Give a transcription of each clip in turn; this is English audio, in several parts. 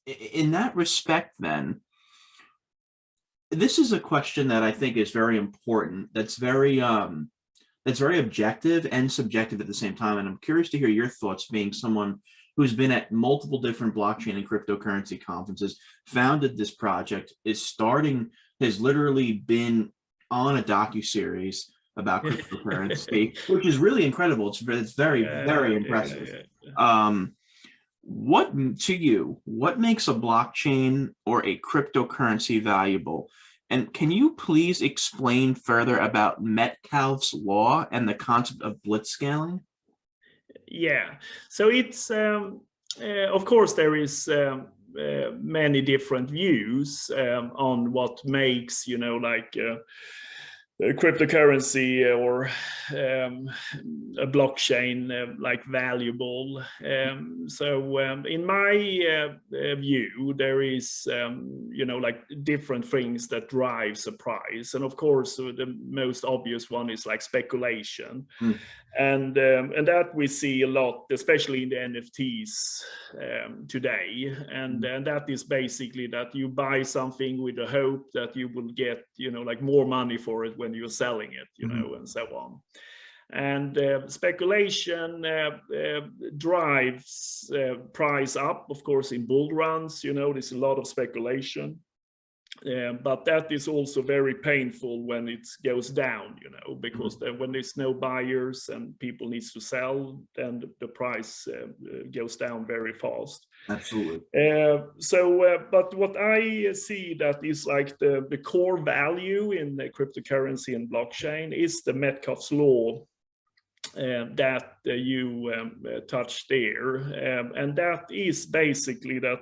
in that respect, then, this is a question that I think is very important. That's very objective and subjective at the same time. And I'm curious to hear your thoughts, being someone who's been at multiple different blockchain and cryptocurrency conferences, founded this project, has literally been on a docu-series about cryptocurrency, which is really incredible. It's very, very impressive. What makes a blockchain or a cryptocurrency valuable? And can you please explain further about Metcalfe's law and the concept of blitzscaling? Yeah, so it's of course there is many different views on what makes, like a cryptocurrency or a blockchain like valuable. So in my view, there is like different things that drives a price, and of course the most obvious one is like speculation. And that we see a lot, especially in the NFTs today. And that is basically that you buy something with the hope that you will get, like more money for it when you're selling it, and so on. And speculation drives price up, of course, in bull runs. There's a lot of speculation. But that is also very painful when it goes down, because then when there's no buyers and people needs to sell, then the price goes down very fast. Absolutely. But what I see that is like the core value in the cryptocurrency and blockchain is the Metcalfe's law that you touched there, and that is basically that.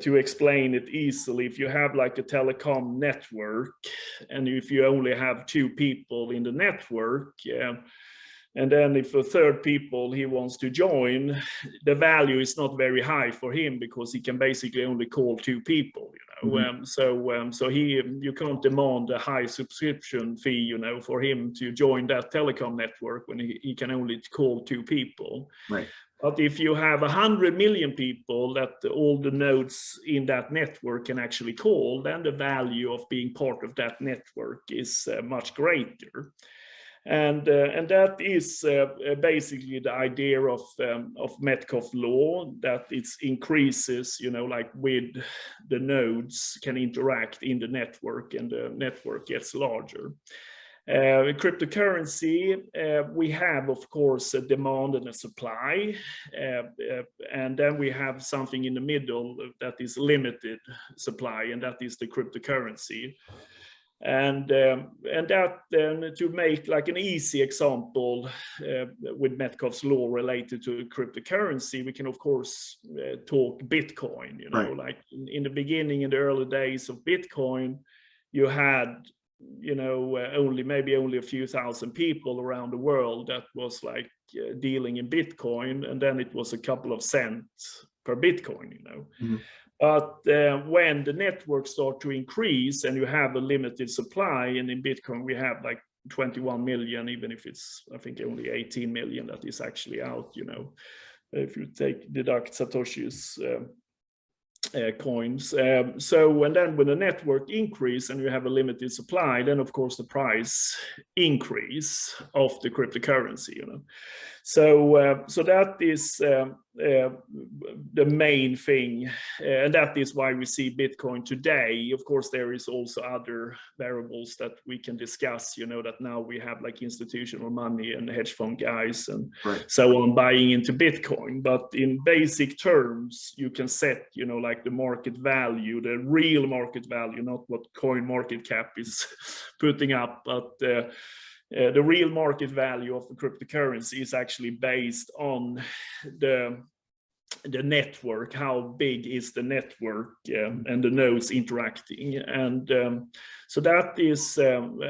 To explain it easily, if you have like a telecom network and if you only have two people in the network, and then if a third people he wants to join, the value is not very high for him because he can basically only call two people, so you can't demand a high subscription fee, for him to join that telecom network when he can only call two people. Right. But if you have 100 million people that all the nodes in that network can actually call, then the value of being part of that network is much greater. And that is basically the idea of Metcalfe law, that it increases, like with the nodes can interact in the network and the network gets larger. Cryptocurrency, we have, of course, a demand and a supply, and then we have something in the middle that is limited supply, and that is the cryptocurrency. And that then, to make like an easy example with Metcalfe's law related to cryptocurrency, we can of course talk Bitcoin. Right. Like in the beginning, in the early days of Bitcoin, you had only a few thousand people around the world that was like dealing in Bitcoin, and then it was a couple of cents per Bitcoin. But when the network start to increase and you have a limited supply, and in Bitcoin we have like 21 million, even if it's I think only 18 million that is actually out, if you deduct Satoshi's coins. So and then when the network increase and you have a limited supply, then of course the price increase of the cryptocurrency. So that is the main thing, and that is why we see Bitcoin today. Of course, there is also other variables that we can discuss. That now we have like institutional money and hedge fund guys and so on buying into Bitcoin. But in basic terms, you can set like the market value, the real market value, not what coin market cap is putting up, but the real market value of the cryptocurrency is actually based on the network, how big is the network, and the nodes interacting. And so that is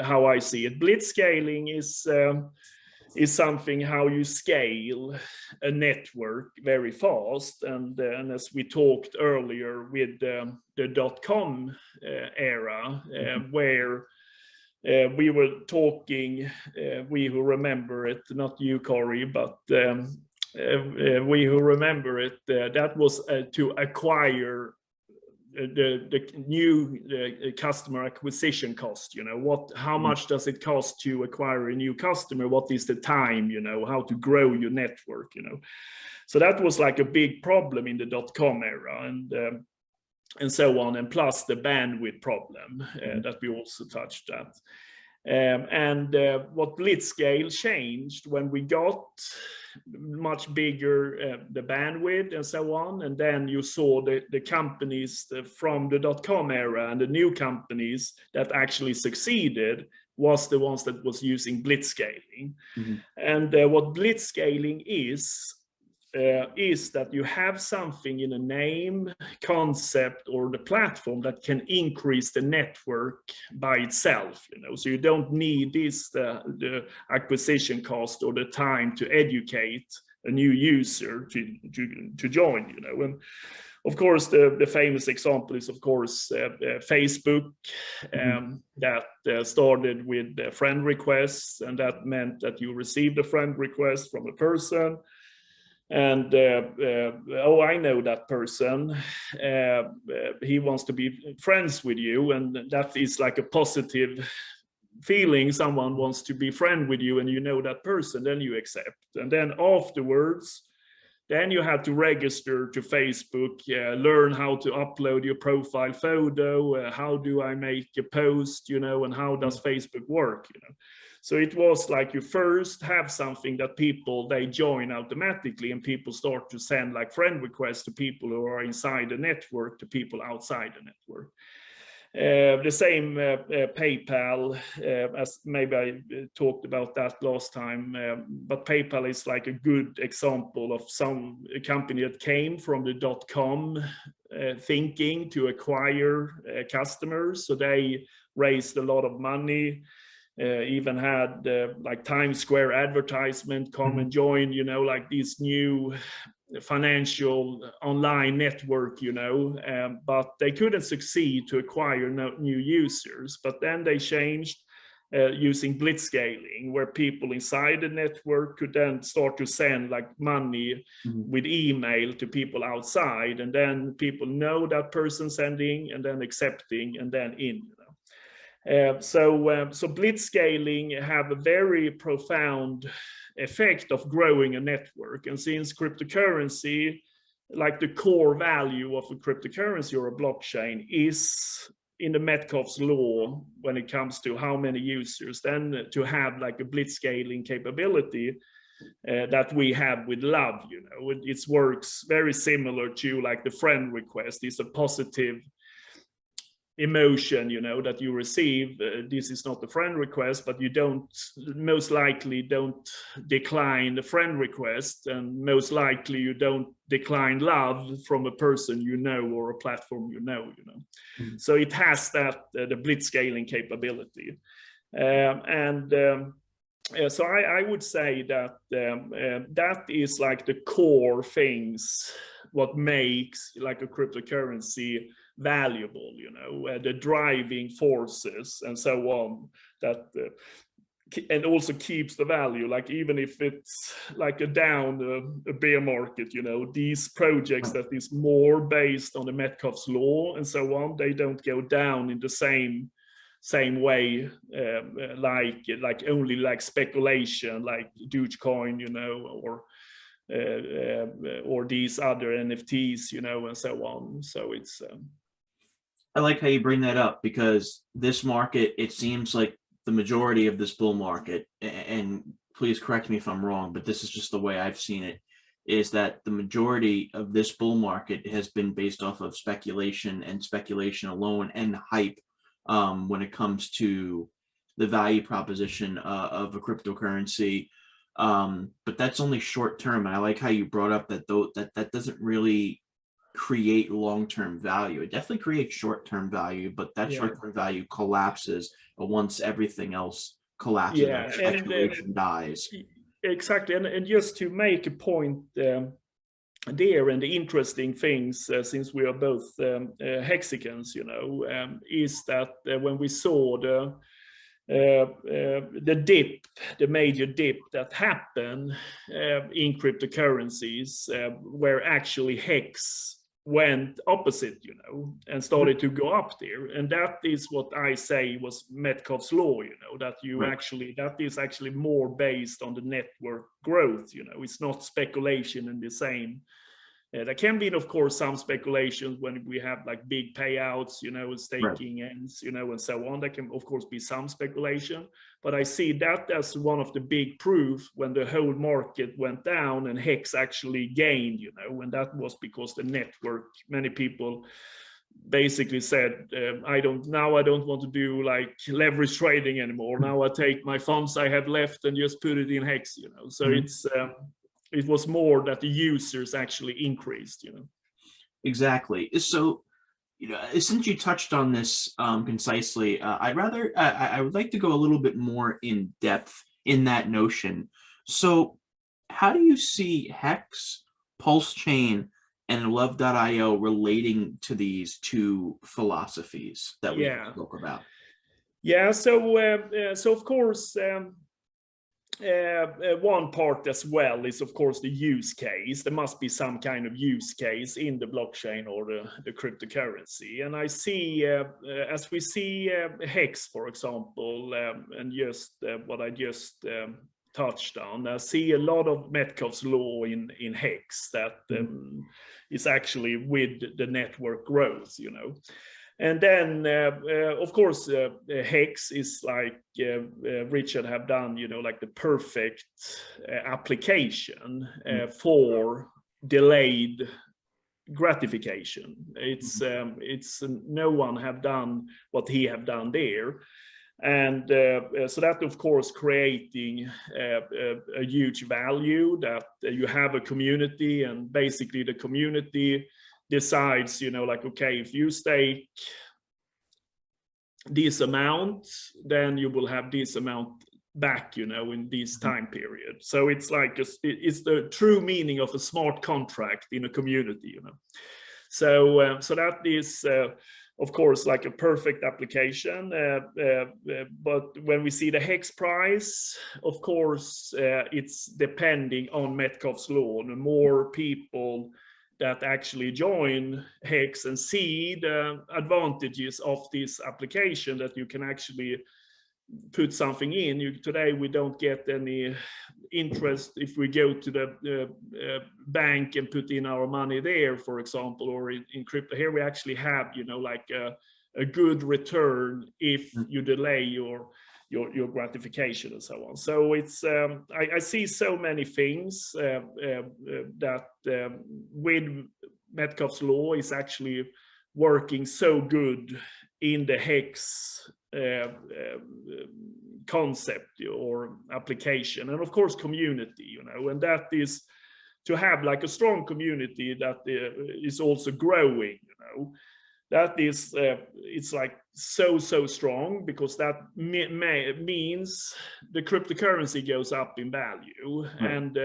how I see it. Blitzscaling is something how you scale a network very fast, and as we talked earlier with the .com era, where we were talking, we who remember it, not you, Corey, but we who remember it, that was to acquire the new customer acquisition cost. How much does it cost to acquire a new customer? What is the time? How to grow your network? So that was like a big problem in the .com era, and so on, and plus the bandwidth problem that we also touched at. What Blitzscale changed when we got much bigger the bandwidth and so on, and then you saw the companies from the .com era and the new companies that actually succeeded was the ones that was using blitzscaling. And what blitzscaling is that you have something in a name, concept, or the platform that can increase the network by itself. So you don't need the acquisition cost or the time to educate a new user to join. And of course, the famous example is, of course, Facebook, that started with friend requests, and that meant that you received a friend request from a person. And oh, I know that person, he wants to be friends with you, and that is like a positive feeling. Someone wants to be friend with you and you know that person, then you accept. And then afterwards, then you have to register to Facebook, learn how to upload your profile photo, how do I make a post, and how does Facebook work, So it was like you first have something that people, they join automatically, and people start to send like friend requests to people who are inside the network to people outside the network. The same PayPal, as maybe I talked about that last time, but PayPal is like a good example of a company that came from the .com thinking to acquire customers. So they raised a lot of money. Even had like Times Square advertisement, come and join, like this new financial online network, but they couldn't succeed to acquire new users. But then they changed using blitzscaling, where people inside the network could then start to send like money with email to people outside, and then people know that person sending and then accepting and then in. So blitzscaling have a very profound effect of growing a network. And since cryptocurrency, like the core value of a cryptocurrency or a blockchain is in the Metcalfe's law when it comes to how many users, then to have like a blitzscaling capability that we have with love, it works very similar to like the friend request. It's a positive emotion, that you receive. This is not a friend request, but you most likely don't decline the friend request, and most likely you don't decline love from a person or a platform So it has that the blitzscaling capability, so I would say that that is like the core things what makes like a cryptocurrency valuable, the driving forces and so on, that and also keeps the value, like even if it's like a bear market, these projects that is more based on the Metcalfe's law and so on, they don't go down in the same way, like only like speculation, like Dogecoin, or these other NFTs, and so on. So it's I like how you bring that up, because this market, it seems like the majority of this bull market, and please correct me if I'm wrong, but this is just the way I've seen it, is that the majority of this bull market has been based off of speculation and speculation alone and hype when it comes to the value proposition of a cryptocurrency. But that's only short term. And I like how you brought up that that doesn't really create long-term value. It definitely creates short-term value, but that short-term value collapses once everything else collapses and speculation dies. Exactly. And just to make a point there, and the interesting things, since we are both Hexicans, is that when we saw the dip, the major dip that happened in cryptocurrencies, where actually HEX went opposite, and started to go up there. And that is what I say was Metcalfe's law, that that is actually more based on the network growth, it's not speculation in the same. There can be, of course, some speculations when we have like big payouts, staking ends, and so on. There can, of course, be some speculation. But I see that as one of the big proof when the whole market went down and HEX actually gained, and that was because the network, many people basically said, I don't want to do like leverage trading anymore. Now I take my funds I have left and just put it in HEX, So it was more that the users actually increased, Exactly. So, since you touched on this concisely, I would like to go a little bit more in depth in that notion. So how do you see HEX, PulseChain, and Love.io relating to these two philosophies that we spoke about? Yeah, so of course, one part as well is, of course, the use case. There must be some kind of use case in the blockchain or the cryptocurrency. And I see, as we see HEX, for example, and just what I just touched on, I see a lot of Metcalfe's law in HEX that is actually with the network growth, And then, of course, HEX is like Richard have done, like the perfect application for delayed gratification. It's no one have done what he have done there. And so that, of course, creating a huge value that you have a community, and basically the community decides, like, okay, if you stake this amount, then you will have this amount back, in this time period. So it's like it's the true meaning of a smart contract in a community, So so that is, of course, like a perfect application. But when we see the HEX price, of course, it's depending on Metcalfe's law. The more people that actually join HEX and see the advantages of this application, that you can actually put something in. Today we don't get any interest if we go to the bank and put in our money there, for example, or in crypto. Here we actually have, like a good return if you delay your gratification and so on. So it's I see so many things that with Metcalfe's law is actually working so good in the HEX concept or application, and of course community, and that is to have like a strong community that is also growing, that is it's like so strong, because that means the cryptocurrency goes up in value. And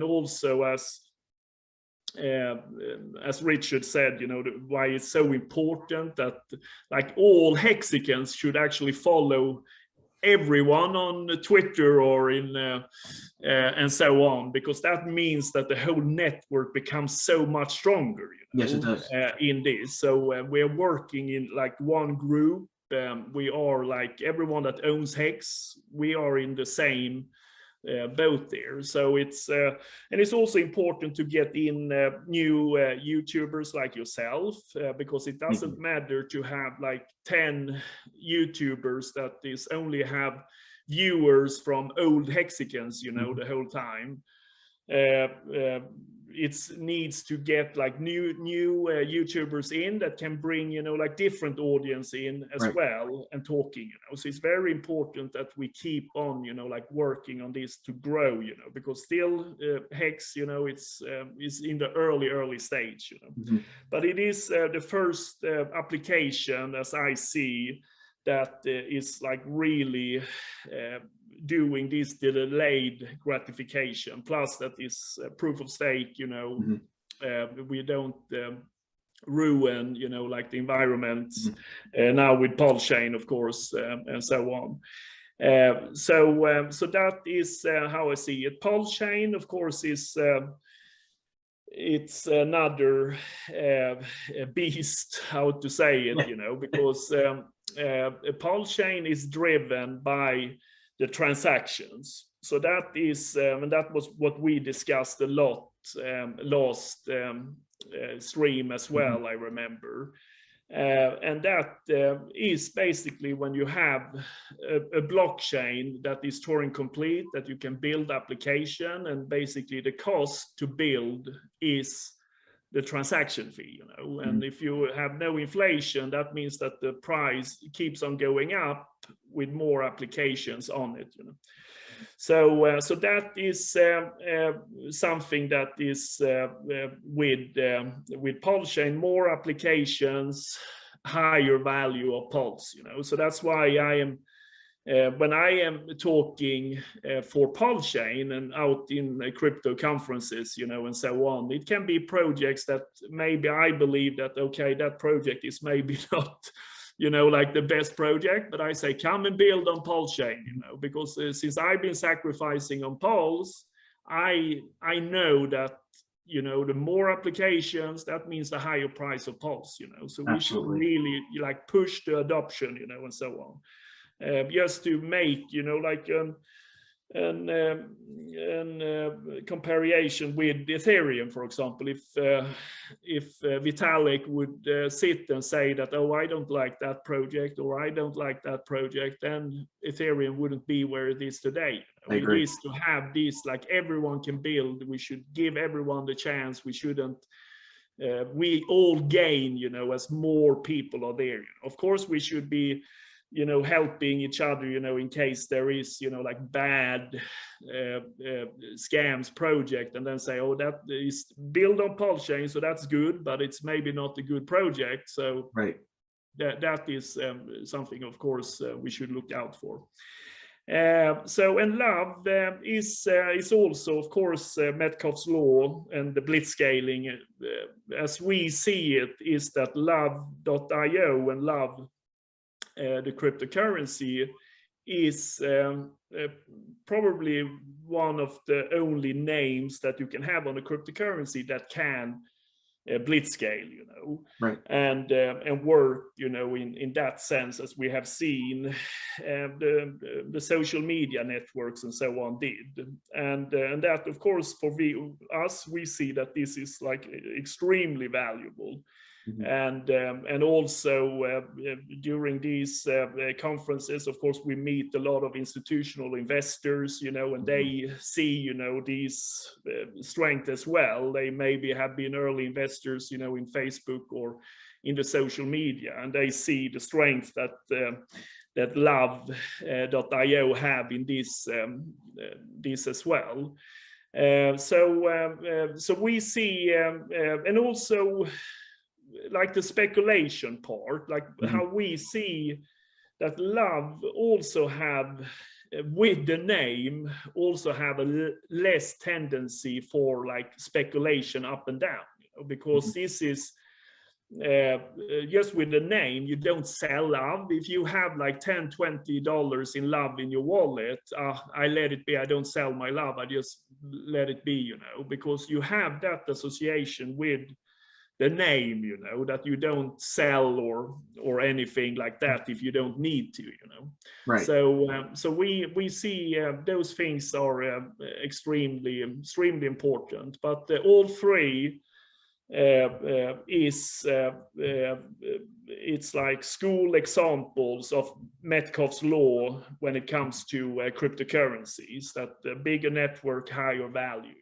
also, as Richard said, why it's so important that like all hexicans should actually follow everyone on Twitter or in and so on, because that means that the whole network becomes so much stronger. Yes, it does. In this. So we're working in like one group. We are like everyone that owns HEX. We are in the same boat there. So it's and it's also important to get in new YouTubers like yourself, because it doesn't matter to have like 10 YouTubers that is only have viewers from old hexicans, the whole time. It needs to get like new YouTubers in that can bring, like different audience in as well, and talking, so it's very important that we keep on, like working on this to grow, because still HEX, it's in the early stage, but it is the first application, as I see, that is like really doing this delayed gratification, plus that is proof of stake, we don't ruin, like the environment now with PulseChain, of course, and so on. So that is how I see it. PulseChain, of course, is it's another beast, how to say it, you know, because PulseChain is driven by the transactions. So that is, and that was what we discussed a lot last stream as well, I remember. And that is basically when you have a blockchain that is Turing complete, that you can build application, and basically the cost to build is the transaction fee, you know. And if you have no inflation, that means that the price keeps on going up with more applications on it, you know. So so that is something that is with PulseChain, more applications, higher value of Pulse, you know. So that's why I am when I am talking for PulseChain and out in crypto conferences, you know, and so on, it can be projects that maybe I believe that, okay, that project is maybe not, you know, like the best project, but I say, come and build on PulseChain, you know, because since I've been sacrificing on Pulse, I know that, you know, the more applications, that means the higher price of Pulse, you know. So we should really like push the adoption, you know, and so on, just to make, you know, like comparison with Ethereum, for example. If Vitalik would sit and say that, oh, I don't like that project, or I don't like that project, then Ethereum wouldn't be where it is today. It is to have this, like, everyone can build. We should give everyone the chance. We shouldn't we all gain, you know, as more people are there. Of course, we should be, you know, helping each other, you know, in case there is, you know, like bad scams project, and then say, oh, that is built on PulseChain, so that's good, but it's maybe not a good project. So that is something, of course, we should look out for. So, and love is also, of course, Metcalfe's law and the blitzscaling, as we see it, is that love.io and love, the cryptocurrency, is probably one of the only names that you can have on a cryptocurrency that can blitzscale, you know, and work, you know, in that sense, as we have seen the social media networks and so on did, and that, of course, for us, we see that this is like extremely valuable. And also during these conferences, of course, we meet a lot of institutional investors, you know, and they see, you know, these strength as well. They maybe have been early investors, you know, in Facebook or in the social media, and they see the strength that that love.io have in this as well. So we see, and also, like the speculation part, like how we see that love also have, with the name, also have a less tendency for like speculation up and down, you know, because this is just with the name, you don't sell love. If you have like $10-20 in love in your wallet, I let it be. I don't sell my love. I just let it be, you know, because you have that association with the name, you know, that you don't sell or anything like that if you don't need to, you know. So we see those things are extremely important, but all three is it's like school examples of Metcalfe's law when it comes to cryptocurrencies, that the bigger network, higher value.